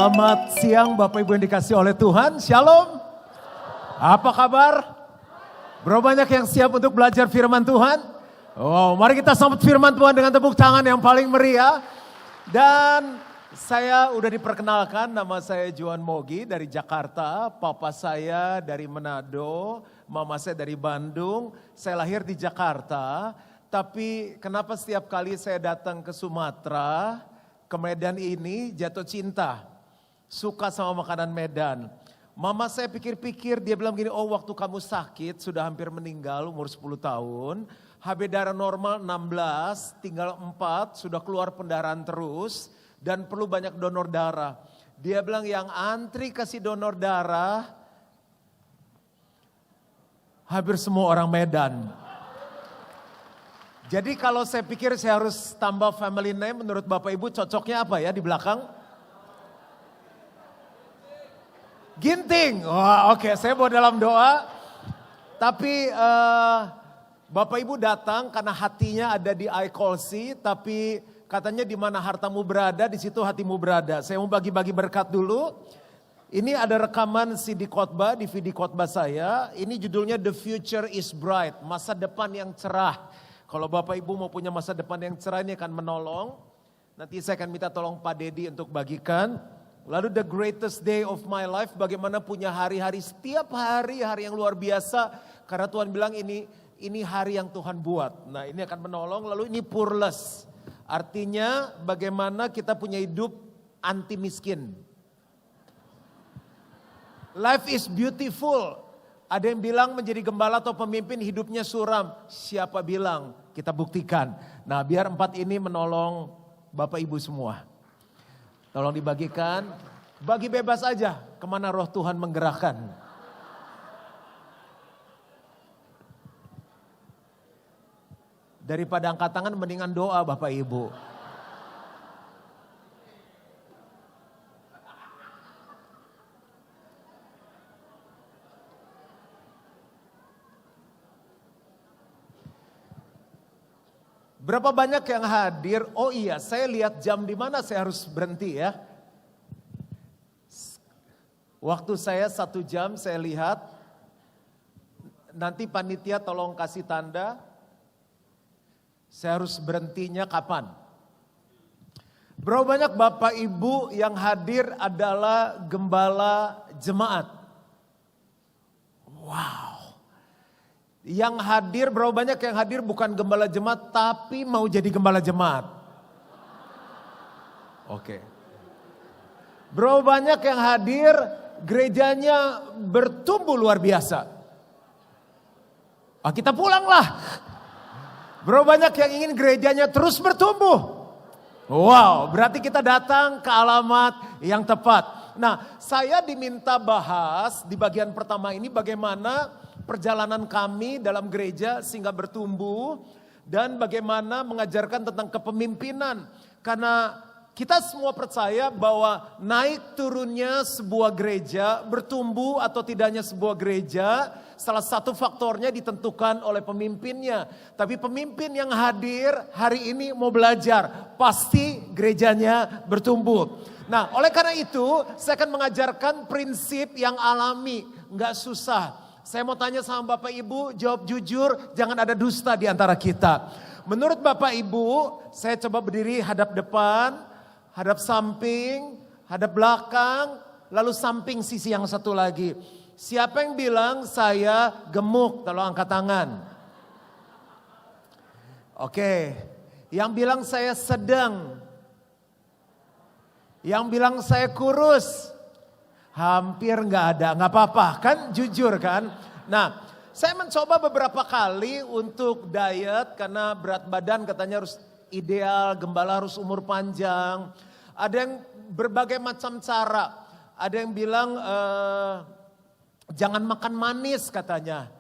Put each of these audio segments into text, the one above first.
Selamat siang Bapak Ibu yang dikasih oleh Tuhan. Shalom. Apa kabar? Berapa banyak yang siap untuk belajar firman Tuhan? Wow, mari kita sambut firman Tuhan dengan tepuk tangan yang paling meriah. Dan saya udah diperkenalkan, nama saya Juan Mogi dari Jakarta. Papa saya dari Manado, mama saya dari Bandung. Saya lahir di Jakarta. Tapi kenapa setiap kali saya datang ke Sumatera, ke Medan ini jatuh cinta. Suka sama makanan Medan. Mama saya pikir-pikir, dia bilang gini, oh waktu kamu sakit, sudah hampir meninggal umur 10 tahun. HB darah normal 16, tinggal 4, sudah keluar pendarahan terus. Dan perlu banyak donor darah. Dia bilang yang antri kasih donor darah, hampir semua orang Medan. Jadi kalau saya pikir saya harus tambah family name, menurut Bapak Ibu cocoknya apa ya di belakang? Ginting, wah oke, saya mau dalam doa. Tapi Bapak Ibu datang karena hatinya ada di iColsi, tapi katanya di mana hartamu berada, di situ hatimu berada. Saya mau bagi-bagi berkat dulu. Ini ada rekaman CD khotbah, DVD khotbah saya. Ini judulnya The Future is Bright, masa depan yang cerah. Kalau Bapak Ibu mau punya masa depan yang cerah, ini akan menolong. Nanti saya akan minta tolong Pak Dedi untuk bagikan. Lalu the greatest day of my life, bagaimana punya hari-hari, setiap hari yang luar biasa. Karena Tuhan bilang ini hari yang Tuhan buat. Nah ini akan menolong. Lalu ini poorless, artinya bagaimana kita punya hidup anti miskin. Life is beautiful. Ada yang bilang menjadi gembala atau pemimpin hidupnya suram. Siapa bilang? Kita buktikan. Nah biar 4 ini menolong Bapak Ibu semua. Tolong dibagikan, bagi bebas aja kemana roh Tuhan menggerakkan. Daripada angkat tangan mendingan doa Bapak Ibu. Berapa banyak yang hadir? Oh iya, saya lihat jam di mana saya harus berhenti ya. Waktu saya 1 jam saya lihat. Nanti panitia tolong kasih tanda. Saya harus berhentinya kapan? Berapa banyak Bapak Ibu yang hadir adalah gembala jemaat? Wow. Yang hadir, berapa banyak yang hadir bukan gembala jemaat tapi mau jadi gembala jemaat? Oke. Berapa banyak yang hadir gerejanya bertumbuh luar biasa? Kita pulanglah. Berapa banyak yang ingin gerejanya terus bertumbuh? Wow, berarti kita datang ke alamat yang tepat. Nah, saya diminta bahas di bagian pertama ini bagaimana perjalanan kami dalam gereja sehingga bertumbuh dan bagaimana mengajarkan tentang kepemimpinan. Karena kita semua percaya bahwa naik turunnya sebuah gereja, bertumbuh atau tidaknya sebuah gereja, salah satu faktornya ditentukan oleh pemimpinnya. Tapi pemimpin yang hadir hari ini mau belajar, pasti gerejanya bertumbuh. Nah, oleh karena itu saya akan mengajarkan prinsip yang alami, nggak susah. Saya mau tanya sama Bapak Ibu, jawab jujur, jangan ada dusta di antara kita. Menurut Bapak Ibu, saya coba berdiri hadap depan, hadap samping, hadap belakang, lalu samping sisi yang satu lagi. Siapa yang bilang saya gemuk? Tolong angkat tangan. Oke, yang bilang saya sedang. Yang bilang saya kurus. Hampir nggak ada, nggak apa-apa kan, jujur kan. Nah, saya mencoba beberapa kali untuk diet karena berat badan katanya harus ideal, gembala harus umur panjang. Ada yang berbagai macam cara. Ada yang bilang jangan makan manis katanya.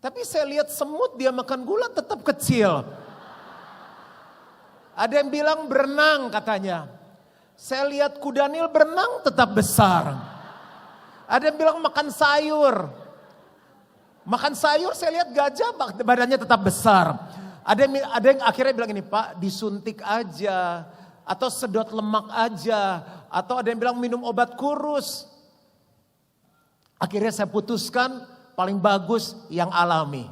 Tapi saya lihat semut dia makan gula tetap kecil. Ada yang bilang berenang katanya. Saya lihat kuda nil berenang tetap besar. Ada yang bilang makan sayur. Makan sayur saya lihat gajah badannya tetap besar. Ada yang akhirnya bilang ini, Pak disuntik aja. atau sedot lemak aja, atau ada yang bilang minum obat kurus. Akhirnya saya putuskan paling bagus yang alami.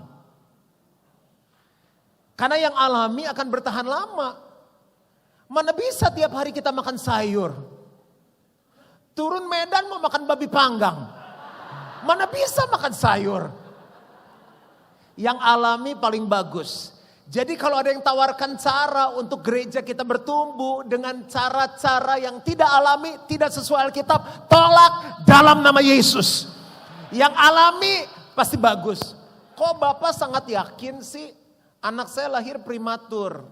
Karena yang alami akan bertahan lama. Mana bisa tiap hari kita makan sayur. Turun Medan mau makan babi panggang. Mana bisa makan sayur. Yang alami paling bagus. Jadi kalau ada yang tawarkan cara untuk gereja kita bertumbuh dengan cara-cara yang tidak alami, tidak sesuai Alkitab, tolak dalam nama Yesus. Yang alami pasti bagus. Kok Bapak sangat yakin sih? Anak saya lahir prematur.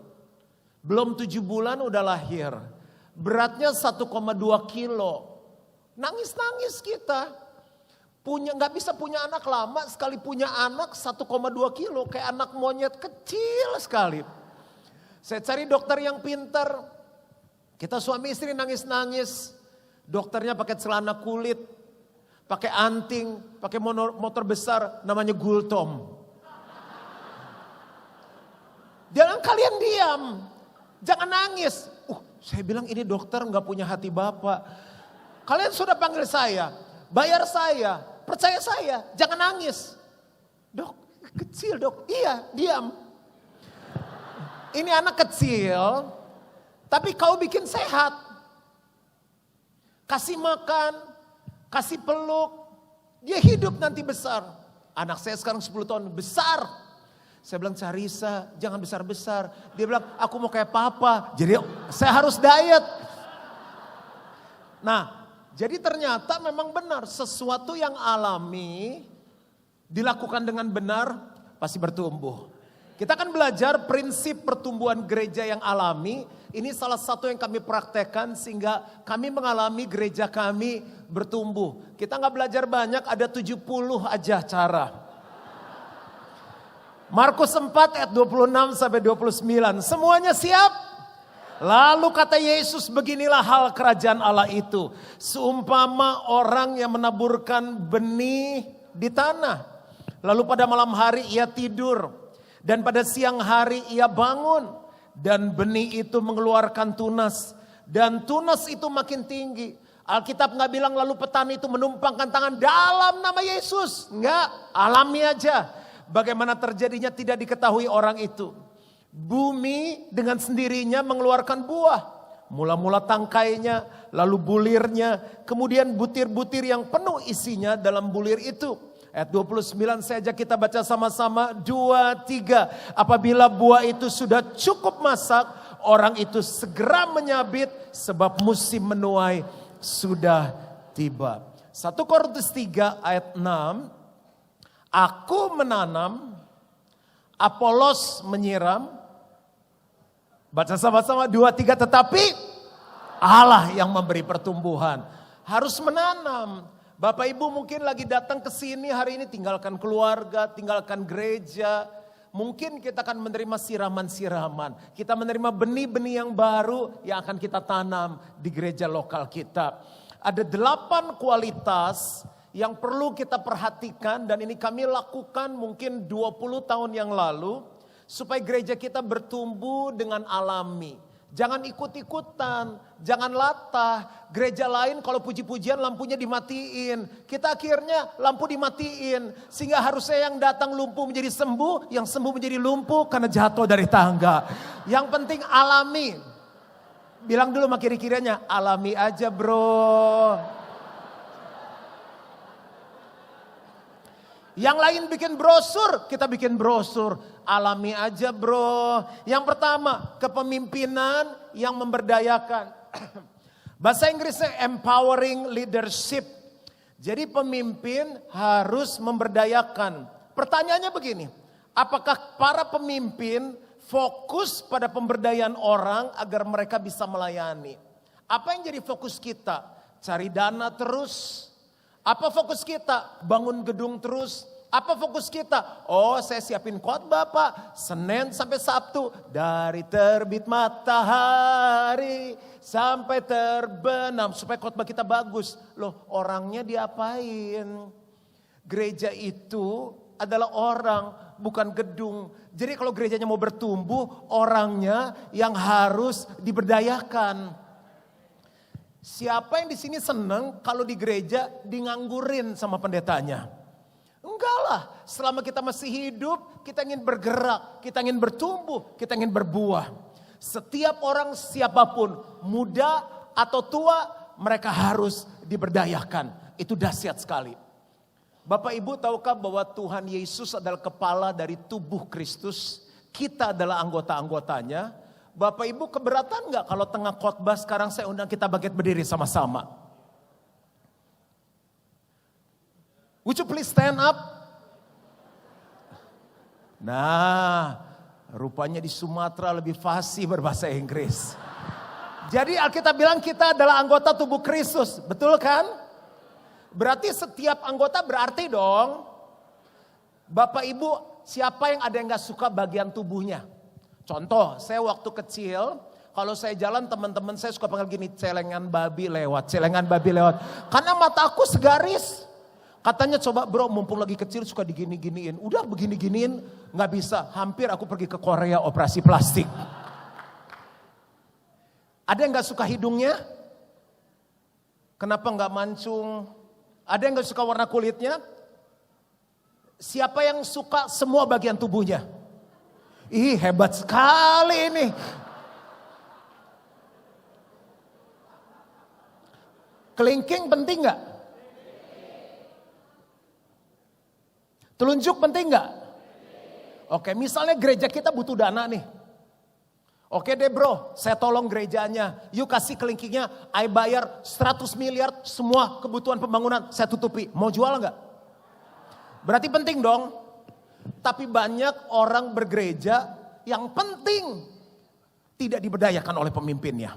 Belum 7 bulan udah lahir. Beratnya 1,2 kilo. Nangis-nangis kita. Gak bisa punya anak lama, sekali punya anak 1,2 kilo. Kayak anak monyet kecil sekali. Saya cari dokter yang pintar. Kita suami istri nangis-nangis. Dokternya pakai celana kulit. Pakai anting, pakai motor besar namanya Gultom. Jangan kalian diam. Jangan nangis. Saya bilang ini dokter gak punya hati Bapak. Kalian sudah panggil saya, bayar saya, percaya saya, jangan nangis. Dok, kecil dok. Iya, diam. Ini anak kecil, tapi kau bikin sehat. Kasih makan, kasih peluk, dia hidup nanti besar. Anak saya sekarang 10 tahun, besar. Saya bilang, Carissa jangan besar-besar. Dia bilang, aku mau kayak papa. Jadi saya harus diet. Nah, jadi ternyata memang benar. Sesuatu yang alami, dilakukan dengan benar, pasti bertumbuh. Kita akan belajar prinsip pertumbuhan gereja yang alami. Ini salah satu yang kami praktekkan sehingga kami mengalami gereja kami bertumbuh. Kita gak belajar banyak, ada 70 aja cara. Markus 4 ayat 26 sampai 29. Semuanya siap? Lalu kata Yesus, beginilah hal kerajaan Allah itu. Seumpama orang yang menaburkan benih di tanah. Lalu pada malam hari ia tidur. Dan pada siang hari ia bangun. Dan benih itu mengeluarkan tunas. Dan tunas itu makin tinggi. Alkitab gak bilang lalu petani itu menumpangkan tangan dalam nama Yesus. Enggak, alami aja. Bagaimana terjadinya tidak diketahui orang itu. Bumi dengan sendirinya mengeluarkan buah. Mula-mula tangkainya, lalu bulirnya, kemudian butir-butir yang penuh isinya dalam bulir itu. Ayat 29 saya ajak kita baca sama-sama. 2, 3. Apabila buah itu sudah cukup masak, orang itu segera menyabit sebab musim menuai sudah tiba. 1 Korintus 3 ayat 6. Aku menanam, Apolos menyiram. Baca sama-sama 2, 3. Tetapi Allah yang memberi pertumbuhan. Harus menanam. Bapak Ibu mungkin lagi datang ke sini hari ini tinggalkan keluarga, tinggalkan gereja. Mungkin kita akan menerima siraman-siraman. Kita menerima benih-benih yang baru yang akan kita tanam di gereja lokal kita. Ada 8 kualitas yang perlu kita perhatikan dan ini kami lakukan mungkin 20 tahun yang lalu supaya gereja kita bertumbuh dengan alami. Jangan ikut-ikutan, jangan latah. Gereja lain kalau puji-pujian lampunya dimatiin. Kita akhirnya lampu dimatiin sehingga harusnya yang datang lumpuh menjadi sembuh, yang sembuh menjadi lumpuh karena jatuh dari tangga. Yang penting alami. Bilang dulu sama kiri-kirinya, alami aja bro. Yang lain bikin brosur, kita bikin brosur. Alami aja bro. Yang pertama, kepemimpinan yang memberdayakan. Bahasa Inggrisnya empowering leadership. Jadi pemimpin harus memberdayakan. Pertanyaannya begini, apakah para pemimpin fokus pada pemberdayaan orang agar mereka bisa melayani? Apa yang jadi fokus kita? Cari dana terus? Apa fokus kita? Bangun gedung terus. Apa fokus kita? Oh, saya siapin khotbah Pak. Senin sampai Sabtu. Dari terbit matahari sampai terbenam. Supaya khotbah kita bagus. Loh, orangnya diapain? Gereja itu adalah orang. bukan gedung. Jadi kalau gerejanya mau bertumbuh, orangnya yang harus diberdayakan. Siapa yang di sini seneng kalau di gereja nganggurin sama pendetanya? Enggak lah, selama kita masih hidup, kita ingin bergerak, kita ingin bertumbuh, kita ingin berbuah. Setiap orang siapapun, muda atau tua, mereka harus diberdayakan. Itu dahsyat sekali. Bapak Ibu tahukah bahwa Tuhan Yesus adalah kepala dari tubuh Kristus? Kita adalah anggota-anggotanya. Bapak Ibu keberatan gak kalau tengah khotbah sekarang saya undang kita bangkit berdiri sama-sama? Would you please stand up? Nah, rupanya di Sumatera lebih fasih berbahasa Inggris. Jadi Alkitab bilang kita adalah anggota tubuh Kristus, betul kan? Berarti setiap anggota berarti dong. Bapak Ibu, siapa yang ada yang gak suka bagian tubuhnya? Contoh, saya waktu kecil, kalau saya jalan teman-teman saya suka panggil gini, celengan babi lewat, celengan babi lewat. Karena mataku segaris. Katanya coba bro, mumpung lagi kecil suka digini-giniin. Udah begini-giniin, gak bisa. Hampir aku pergi ke Korea operasi plastik. Ada yang gak suka hidungnya? Kenapa gak mancung? Ada yang gak suka warna kulitnya? Siapa yang suka semua bagian tubuhnya? Ih, hebat sekali ini. Kelingking penting gak? Telunjuk penting gak? Oke, misalnya gereja kita butuh dana nih. Oke deh bro, saya tolong gerejanya. Yuk kasih kelingkingnya, I bayar 100 miliar semua kebutuhan pembangunan saya tutupi. Mau jual gak? Berarti penting dong. Tapi banyak orang bergereja yang penting tidak diberdayakan oleh pemimpinnya.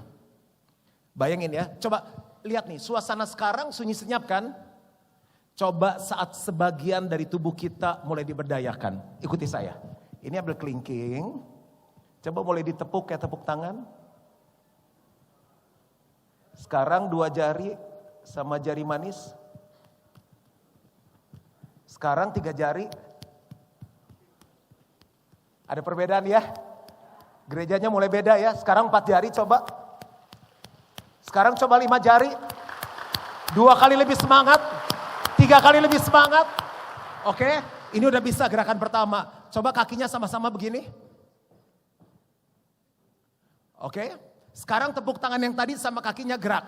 Bayangin ya, coba lihat nih suasana sekarang sunyi senyap kan? Coba saat sebagian dari tubuh kita mulai diberdayakan. Ikuti saya. Ini ambil kelingking. Coba boleh ditepuk kayak tepuk tangan. Sekarang 2 jari sama jari manis. Sekarang 3 jari. Ada perbedaan ya? Gerejanya mulai beda ya. Sekarang 4 jari coba. Sekarang coba 5 jari. 2 kali lebih semangat. 3 kali lebih semangat. Oke, ini udah bisa gerakan pertama. Coba kakinya sama-sama begini. Oke, sekarang tepuk tangan yang tadi sama kakinya gerak.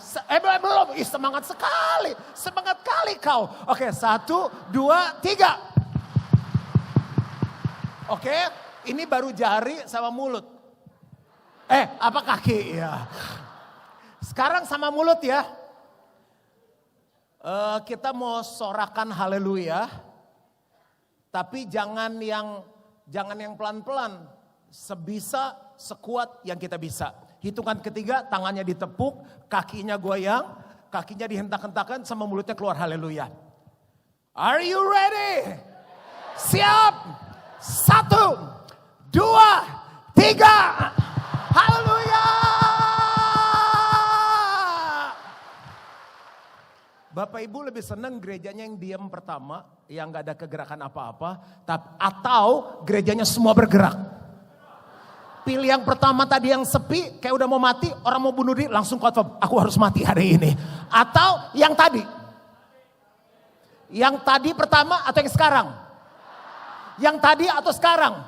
Belum, semangat sekali. Semangat kali kau. Oke, 1, 2, 3. Oke, ini baru jari sama mulut. Apa kaki ya. Sekarang sama mulut ya. Kita mau sorakan haleluya. Tapi jangan yang pelan-pelan. Sebisa, sekuat yang kita bisa. Hitungan ketiga, tangannya ditepuk, kakinya goyang, kakinya dihentak-hentakan sama mulutnya keluar haleluya. Are you ready? Siap. 1, 2, 3. Haleluya. Bapak Ibu lebih senang gerejanya yang diam pertama, yang gak ada kegerakan apa-apa, atau gerejanya semua bergerak. Pilih yang pertama tadi yang sepi, kayak udah mau mati, orang mau bunuh diri, langsung khotbah, aku harus mati hari ini. Atau yang tadi. Yang tadi pertama atau yang sekarang? Yang tadi atau sekarang?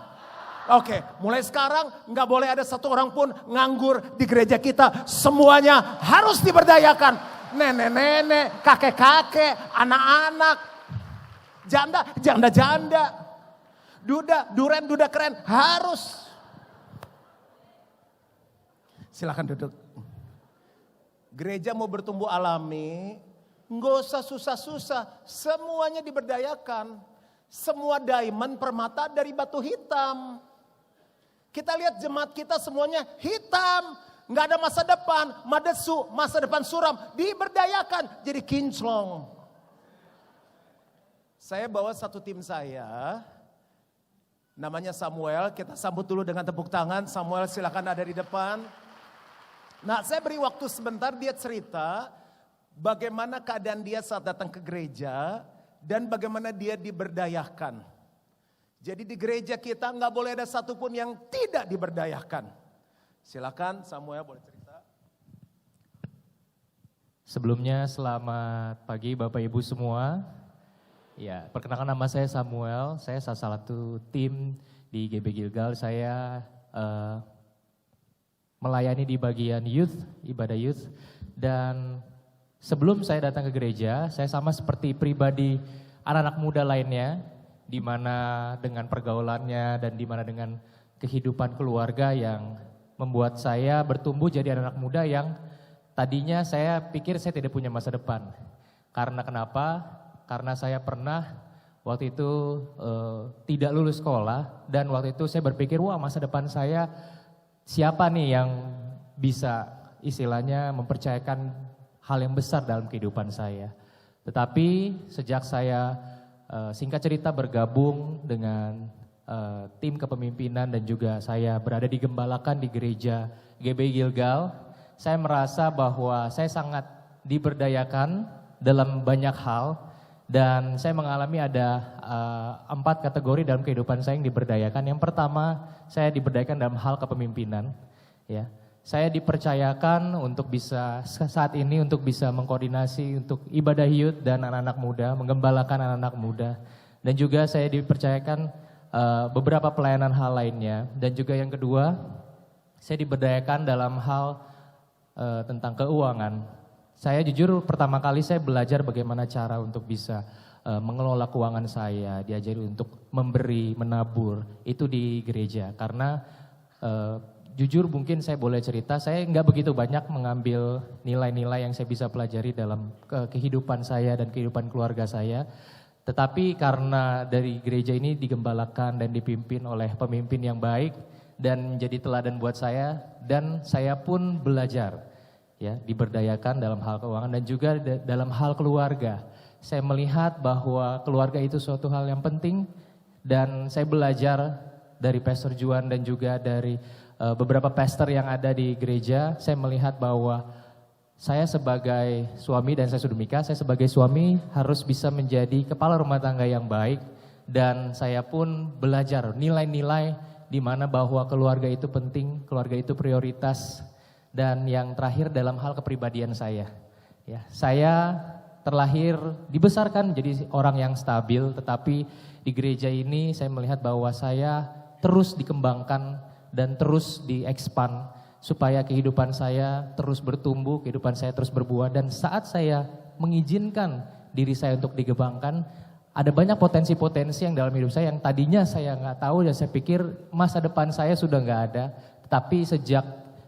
Oke, mulai sekarang gak boleh ada satu orang pun nganggur di gereja kita. Semuanya harus diberdayakan. Nenek-nenek, kakek-kakek, anak-anak, janda-janda, duda keren, harus. Silakan duduk. Gereja mau bertumbuh alami, nggak usah susah-susah, semuanya diberdayakan. Semua diamond permata dari batu hitam. Kita lihat jemaat kita semuanya hitam, nggak ada masa depan, madesu, masa depan suram, diberdayakan jadi kinclong. Saya bawa satu tim saya, namanya Samuel, kita sambut dulu dengan tepuk tangan. Samuel silakan ada di depan. Nah, saya beri waktu sebentar, dia cerita bagaimana keadaan dia saat datang ke gereja dan bagaimana dia diberdayakan. Jadi di gereja kita nggak boleh ada satupun yang tidak diberdayakan. Silakan Samuel boleh cerita. Sebelumnya selamat pagi Bapak Ibu semua. Ya, perkenalkan nama saya Samuel, saya salah satu tim di GB Gilgal. Saya melayani di bagian youth, ibadah youth. Dan sebelum saya datang ke gereja, saya sama seperti pribadi anak-anak muda lainnya, di mana dengan pergaulannya dan di mana dengan kehidupan keluarga yang membuat saya bertumbuh jadi anak muda yang tadinya saya pikir saya tidak punya masa depan. Karena kenapa? Karena saya pernah waktu itu tidak lulus sekolah dan waktu itu saya berpikir, wah masa depan saya siapa nih yang bisa istilahnya mempercayakan hal yang besar dalam kehidupan saya. Tetapi sejak saya singkat cerita bergabung dengan tim kepemimpinan dan juga saya berada di gembalakan di gereja GB Gilgal, saya merasa bahwa saya sangat diberdayakan dalam banyak hal dan saya mengalami ada 4 kategori dalam kehidupan saya yang diberdayakan. Yang pertama, saya diberdayakan dalam hal kepemimpinan. Ya, saya dipercayakan untuk bisa saat ini untuk bisa mengkoordinasi untuk ibadah youth dan anak-anak muda, menggembalakan anak-anak muda. Dan juga saya dipercayakan beberapa pelayanan hal lainnya. Dan juga yang kedua, saya diberdayakan dalam hal tentang keuangan. Saya jujur pertama kali saya belajar bagaimana cara untuk bisa mengelola keuangan saya, diajari untuk memberi, menabur, itu di gereja. Karena jujur mungkin saya boleh cerita, saya nggak begitu banyak mengambil nilai-nilai yang saya bisa pelajari dalam kehidupan saya dan kehidupan keluarga saya. Tetapi karena dari gereja ini digembalakan dan dipimpin oleh pemimpin yang baik dan menjadi teladan buat saya dan saya pun belajar ya diberdayakan dalam hal keuangan dan juga dalam hal keluarga. Saya melihat bahwa keluarga itu suatu hal yang penting dan saya belajar dari Pastor Juan dan juga dari beberapa pastor yang ada di gereja. Saya melihat bahwa saya sebagai suami dan saya sudah menikah, saya sebagai suami harus bisa menjadi kepala rumah tangga yang baik dan saya pun belajar nilai-nilai di mana bahwa keluarga itu penting, keluarga itu prioritas dan yang terakhir dalam hal kepribadian saya. Ya, saya terlahir dibesarkan menjadi orang yang stabil, tetapi di gereja ini saya melihat bahwa saya terus dikembangkan dan terus diekspan supaya kehidupan saya terus bertumbuh, kehidupan saya terus berbuah dan saat saya mengizinkan diri saya untuk dikembangkan, ada banyak potensi-potensi yang dalam hidup saya yang tadinya saya nggak tahu dan saya pikir masa depan saya sudah nggak ada, tetapi sejak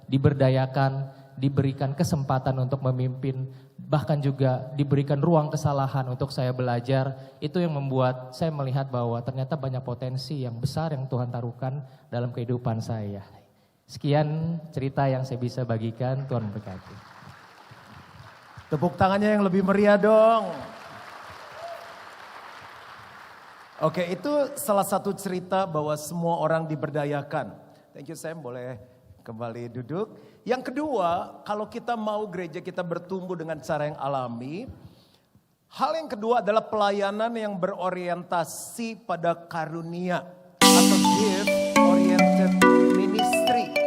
diberdayakan, diberikan kesempatan untuk memimpin, bahkan juga diberikan ruang kesalahan untuk saya belajar, itu yang membuat saya melihat bahwa ternyata banyak potensi yang besar yang Tuhan taruhkan dalam kehidupan saya. Sekian cerita yang saya bisa bagikan, Tuhan berkati. Tepuk tangannya yang lebih meriah dong. Oke, itu salah satu cerita bahwa semua orang diberdayakan. Thank you Sam, boleh kembali duduk. Yang kedua, kalau kita mau gereja kita bertumbuh dengan cara yang alami, hal yang kedua adalah pelayanan yang berorientasi pada karunia atau gift oriented ministry.